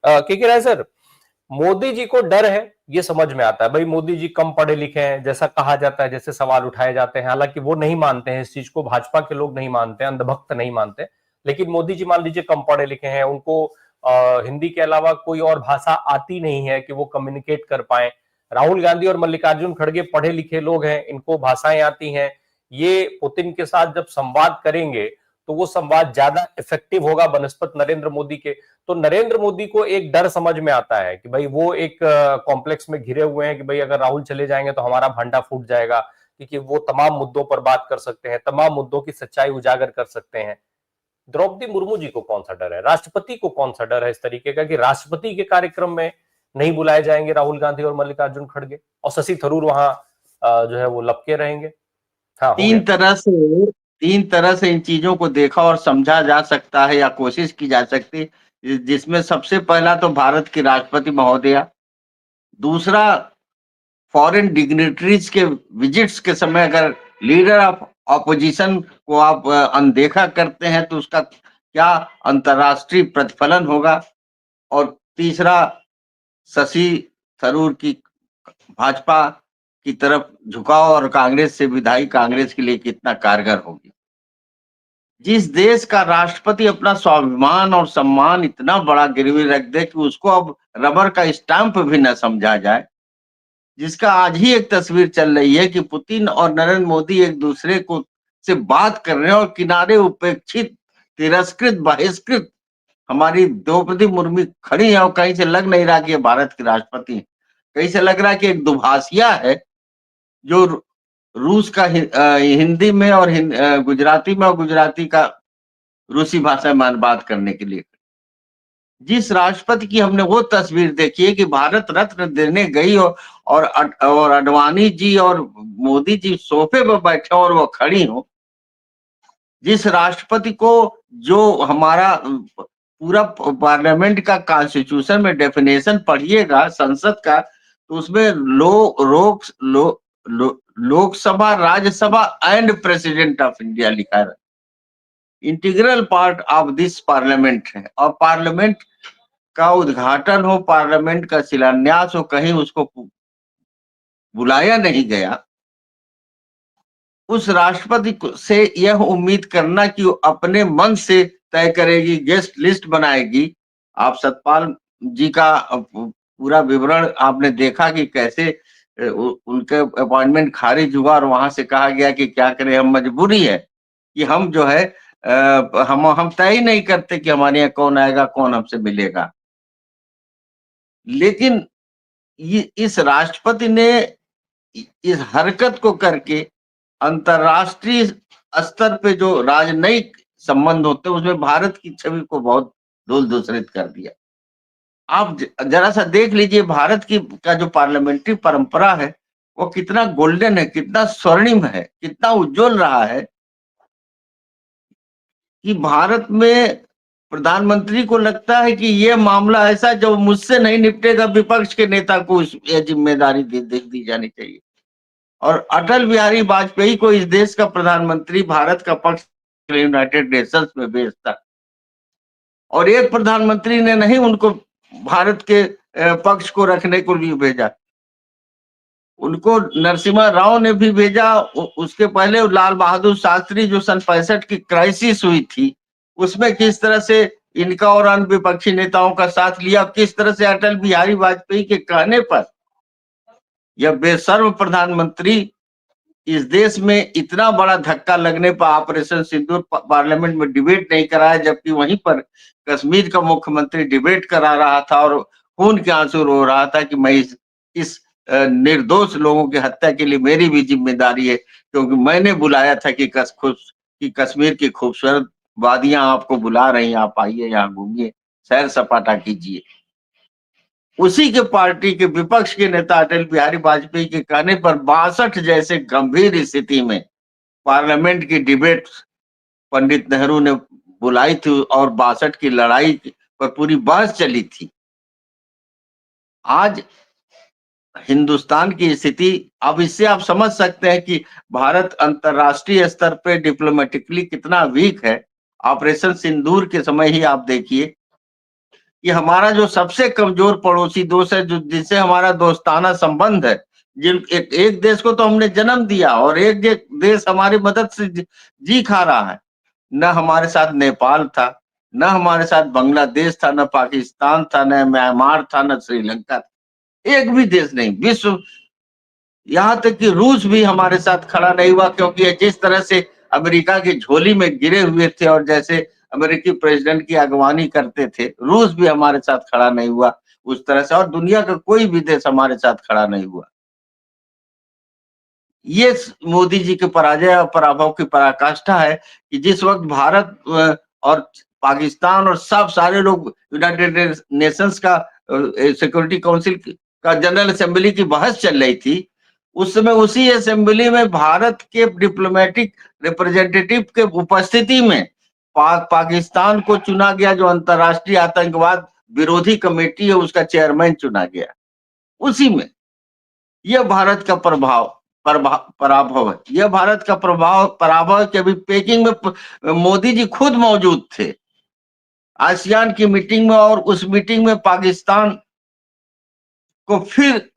के राय सर, मोदी जी को डर है, ये समझ में आता है। भाई मोदी जी कम पढ़े लिखे हैं, जैसा कहा जाता है, जैसे सवाल उठाए जाते हैं। हालांकि वो नहीं मानते हैं इस चीज को, भाजपा के लोग नहीं मानते, अंधभक्त नहीं मानते। लेकिन मोदी जी मान लीजिए कम पढ़े लिखे हैं, उनको हिंदी के अलावा कोई और भाषा आती नहीं है कि वो कम्युनिकेट कर पाए। राहुल गांधी और मल्लिकार्जुन खड़गे पढ़े लिखे लोग हैं, इनको भाषाएं आती हैं। ये पुतिन के साथ जब संवाद करेंगे तो वो संवाद ज्यादा इफेक्टिव होगा बनस्पत नरेंद्र मोदी के। तो नरेंद्र मोदी को एक डर समझ में आता है कि भाई वो एक कॉम्प्लेक्स में घिरे हुए हैं कि भाई अगर राहुल चले जाएंगे तो हमारा भंडा फूट जाएगा, क्योंकि वो तमाम मुद्दों पर बात कर सकते हैं, तमाम मुद्दों की सच्चाई उजागर कर सकते हैं। द्रौपदी मुर्मू जी को कौन सा डर है, राष्ट्रपति को कौन सा डर है इस तरीके का कि राष्ट्रपति के कार्यक्रम में नहीं बुलाए जाएंगे राहुल गांधी और मल्लिकार्जुन खड़गे, और शशि थरूर वहां जो है वो लपके रहेंगे। हाँ, हो गया। तीन तरह से इन चीजों को देखा और समझा जा सकता है या कोशिश की जा सकती है, जिसमें सबसे पहला तो भारत की राष्ट्रपति महोदया, दूसरा फॉरेन डिग्निटरीज के विजिट्स के समय अगर लीडर ऑफ ऑपोजिशन को आप अनदेखा करते हैं तो उसका क्या अंतर्राष्ट्रीय प्रतिफलन होगा। और तीसरा शशि थरूर की भाजपा की तरफ झुकाव और कांग्रेस से विधायी कांग्रेस के लिए कितना कारगर होगी। जिस देश का राष्ट्रपति अपना स्वाभिमान और सम्मान इतना बड़ा गिरवी रख दे कि उसको अब रबर का स्टैंप भी न समझा जाए, जिसका आज ही एक तस्वीर चल रही है कि पुतिन और नरेंद्र मोदी एक दूसरे को से बात कर रहे हैं और किनारे उपेक्षित, तिरस्कृत, बहिष्कृत हमारी द्रौपदी मुर्मू खड़ी है और कहीं से लग नहीं रहा कि ये भारत की राष्ट्रपति है। कहीं से लग रहा है कि एक दुभाषिया है जो रूस का हिंदी में और गुजराती में और गुजराती का रूसी भाषा में बात करने के लिए। जिस राष्ट्रपति की हमने वो तस्वीर देखी है कि भारत रत्न देने गई और अडवाणी जी और मोदी जी सोफे पर बैठे और वो खड़ी हो। जिस राष्ट्रपति को जो हमारा पूरा पार्लियामेंट का कॉन्स्टिट्यूशन में डेफिनेशन पढ़िएगा संसद का, तो उसमें Lok Sabha, Rajya Sabha and president of India लिखा है। Integral part of this parliament है और पार्लियामेंट का उद्घाटन हो, पार्लियामेंट का शिलान्यास हो, कहीं उसको बुलाया नहीं गया। उस राष्ट्रपति से यह उम्मीद करना कि वो अपने मन से तय करेगी, गेस्ट लिस्ट बनाएगी। आप सतपाल जी का पूरा विवरण आपने देखा कि कैसे उनके अपॉइंटमेंट खारिज हुआ और वहां से कहा गया कि क्या करें, हम मजबूरी है कि हम जो है हम तय ही नहीं करते कि हमारे यहाँ कौन आएगा, कौन हमसे मिलेगा। लेकिन इस राष्ट्रपति ने इस हरकत को करके अंतरराष्ट्रीय स्तर पे जो राजनयिक संबंध होते हैं उसमें भारत की छवि को बहुत धूल धूसरित कर दिया। आप जरा सा देख लीजिए भारत की का जो पार्लियामेंट्री परंपरा है वो कितना गोल्डन है, कितना स्वर्णिम है, कितना उज्जवल रहा है कि भारत में प्रधानमंत्री को लगता है कि ये मामला ऐसा जो मुझसे नहीं निपटेगा, विपक्ष के नेता को यह जिम्मेदारी दी जानी चाहिए। और अटल बिहारी वाजपेयी को इस देश का प्रधानमंत्री भारत का पक्ष यूनाइटेड नेशंस में भेजता और एक प्रधानमंत्री ने नहीं उनको भारत के पक्ष को रखने को लिए भेजा। उनको नरसिम्हा राव ने भी भेजा। उसके पहले लाल बहादुर शास्त्री जो सन 65 की क्राइसिस हुई थी उसमें किस तरह से इनका और अन्य विपक्षी नेताओं का साथ लिया, किस तरह से अटल बिहारी वाजपेयी के कहने पर यह बेशर्म प्रधानमंत्री इस देश में इतना बड़ा धक्का लगने पर ऑपरेशन सिंदूर पार्लियामेंट में डिबेट नहीं कराया, जबकि वहीं पर कश्मीर का मुख्यमंत्री डिबेट करा रहा था और खून के आंसू रो रहा था कि मैं इस निर्दोष लोगों की हत्या के लिए मेरी भी जिम्मेदारी है, क्योंकि मैंने बुलाया था कि कश्मीर की खूबसूरत वादियां आपको बुला रही हैं, आप आइए यहाँ घूमिए, सैर सपाटा कीजिए। उसी के पार्टी के विपक्ष के नेता अटल बिहारी वाजपेयी के कहने पर 62 जैसे गंभीर स्थिति में पार्लियामेंट की डिबेट पंडित नेहरू ने बुलाई थी और 62 की लड़ाई पर पूरी बहस चली थी। आज हिंदुस्तान की स्थिति, अब इससे आप समझ सकते हैं कि भारत अंतरराष्ट्रीय स्तर पे डिप्लोमेटिकली कितना वीक है। ऑपरेशन सिंदूर के समय ही आप देखिए कि हमारा जो सबसे कमजोर पड़ोसी दोस्त है, जो जिससे हमारा दोस्ताना संबंध है, जिन एक देश को तो हमने जन्म दिया और एक देश हमारी मदद से जी खा रहा है। न हमारे साथ नेपाल था, न हमारे साथ बांग्लादेश था, न पाकिस्तान था, न म्यांमार था, न श्रीलंका था, एक भी देश नहीं। विश्व, यहाँ तक कि रूस भी हमारे साथ खड़ा नहीं हुआ, क्योंकि जिस तरह से अमेरिका की झोली में गिरे हुए थे और जैसे अमेरिकी प्रेसिडेंट की अगवानी करते थे, रूस भी हमारे साथ खड़ा नहीं हुआ उस तरह से, और दुनिया का कोई भी देश हमारे साथ खड़ा नहीं हुआ। ये मोदी जी के पराजय और पराभव की पराकाष्ठा है कि जिस वक्त भारत और पाकिस्तान और सब सारे लोग यूनाइटेड नेशंस का सिक्योरिटी काउंसिल का जनरल असेंबली की बहस चल रही थी, उस समय उसी असेंबली में भारत के डिप्लोमेटिक रिप्रेजेंटेटिव के उपस्थिति में पाकिस्तान को चुना गया, जो अंतरराष्ट्रीय आतंकवाद विरोधी कमेटी है उसका चेयरमैन चुना गया। उसी में यह भारत का पराभव है। यह भारत का पराभव है कि अभी पेकिंग में मोदी जी खुद मौजूद थे आसियान की मीटिंग में, और उस मीटिंग में पाकिस्तान को फिर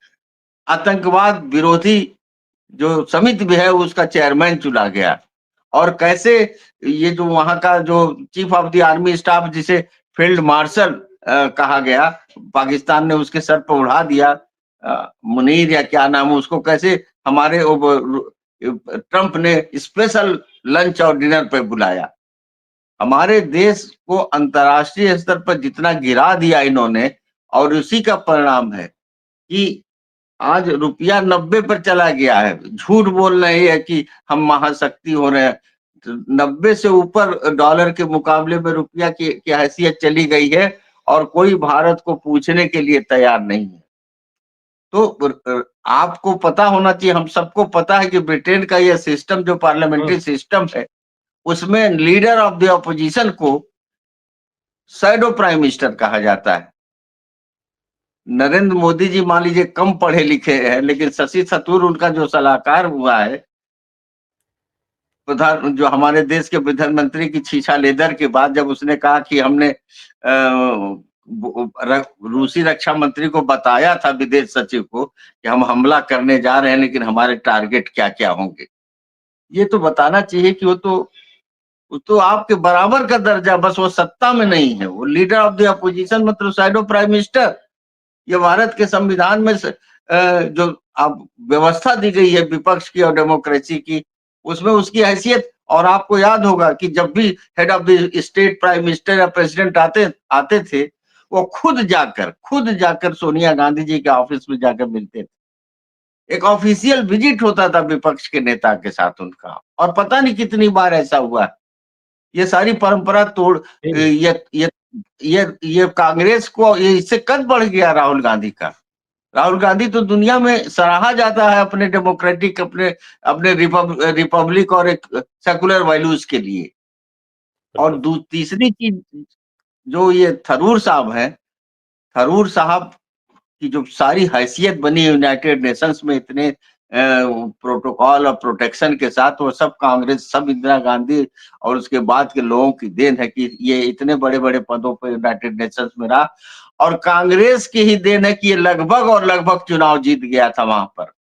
आतंकवाद विरोधी जो समिति भी है उसका चेयरमैन चुना गया। और कैसे ये जो वहां का जो chief of the army staff, जिसे फील्ड मार्शल कहा गया, पाकिस्तान ने उसके सर पर उड़ा दिया, मुनीर या क्या नाम है उसको, कैसे हमारे ट्रंप ने स्पेशल लंच और डिनर पे बुलाया। हमारे देश को अंतर्राष्ट्रीय स्तर पर जितना गिरा दिया इन्होंने, और उसी का परिणाम है कि आज रुपया 90 पर चला गया है। झूठ बोल रहे हैं कि हम महाशक्ति हो रहे हैं, 90 से ऊपर डॉलर के मुकाबले में रुपया की हैसियत चली गई है, और कोई भारत को पूछने के लिए तैयार नहीं है। तो आपको पता होना चाहिए, हम सबको पता है कि ब्रिटेन का यह सिस्टम जो पार्लियामेंट्री सिस्टम है, उसमें लीडर ऑफ द ऑपोजिशन को शैडो प्राइम मिनिस्टर कहा जाता है। नरेंद्र मोदी जी मान लीजिए कम पढ़े लिखे हैं, लेकिन शशि थरूर उनका जो सलाहकार हुआ है, प्रधान जो हमारे देश के प्रधानमंत्री की छीछा लेदर के बाद जब उसने कहा कि हमने रूसी रक्षा मंत्री को बताया था, विदेश सचिव को, कि हम हमला करने जा रहे हैं लेकिन हमारे टारगेट क्या क्या होंगे, ये तो बताना चाहिए कि वो तो आपके बराबर का दर्जा, बस वो सत्ता में नहीं है, वो लीडर ऑफ द अपोजिशन, मतलब शैडो प्राइम मिनिस्टर। ये भारत के संविधान में जो अब व्यवस्था दी गई है विपक्ष की और डेमोक्रेसी की, उसमें उसकी हैसियत। और आपको याद होगा कि जब भी head of the state prime minister या प्रेसिडेंट आते थे, वो खुद जाकर सोनिया गांधी जी के ऑफिस में जाकर मिलते थे। एक ऑफिशियल विजिट होता था विपक्ष के नेता के साथ उनका, और पता नहीं कितनी बार ऐसा हुआ। ये सारी परंपरा तोड़, ये कांग्रेस को, ये इससे कद बढ़ गया राहुल गांधी का। राहुल गांधी तो दुनिया में सराहा जाता है अपने डेमोक्रेटिक, अपने रिपब्लिक और एक सेकुलर वैल्यूज के लिए। और तीसरी चीज जो ये थरूर साहब हैं, थरूर साहब की जो सारी हैसियत बनी यूनाइटेड नेशंस में इतने प्रोटोकॉल और प्रोटेक्शन के साथ, वो सब कांग्रेस, सब इंदिरा गांधी और उसके बाद के लोगों की देन है कि ये इतने बड़े बड़े पदों पर यूनाइटेड नेशंस में रहा। और कांग्रेस की ही देन है कि ये लगभग चुनाव जीत गया था वहां पर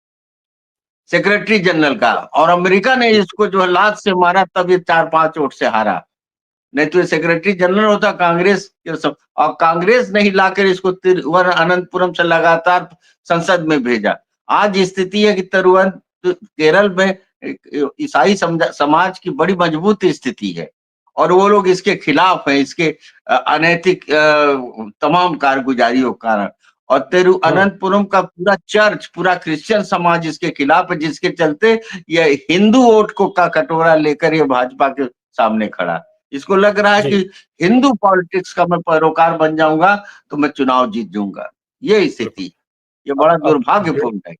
सेक्रेटरी जनरल का, और अमेरिका ने इसको जो लात से मारा तब ये 4-5 वोट से हारा, नहीं तो ये सेक्रेटरी जनरल होता कांग्रेस के सब। और कांग्रेस नहीं लाकर इसको तिरुवनंतपुरम से लगातार संसद में भेजा। आज स्थिति है कि केरल में ईसाई समाज की बड़ी मजबूत स्थिति है, और वो लोग इसके खिलाफ हैं, इसके अनैतिक तमाम कारगुजारियों के कारण। और तिरुवनंतपुरम का पूरा चर्च, पूरा क्रिश्चियन समाज इसके खिलाफ है, जिसके चलते ये हिंदू वोट को का कटोरा लेकर ये भाजपा के सामने खड़ा। इसको लग रहा है कि हिंदू पॉलिटिक्स का मैं पैरोकार बन जाऊंगा तो मैं चुनाव जीत जाऊंगा। ये स्थिति, ये बड़ा दुर्भाग्यपूर्ण है।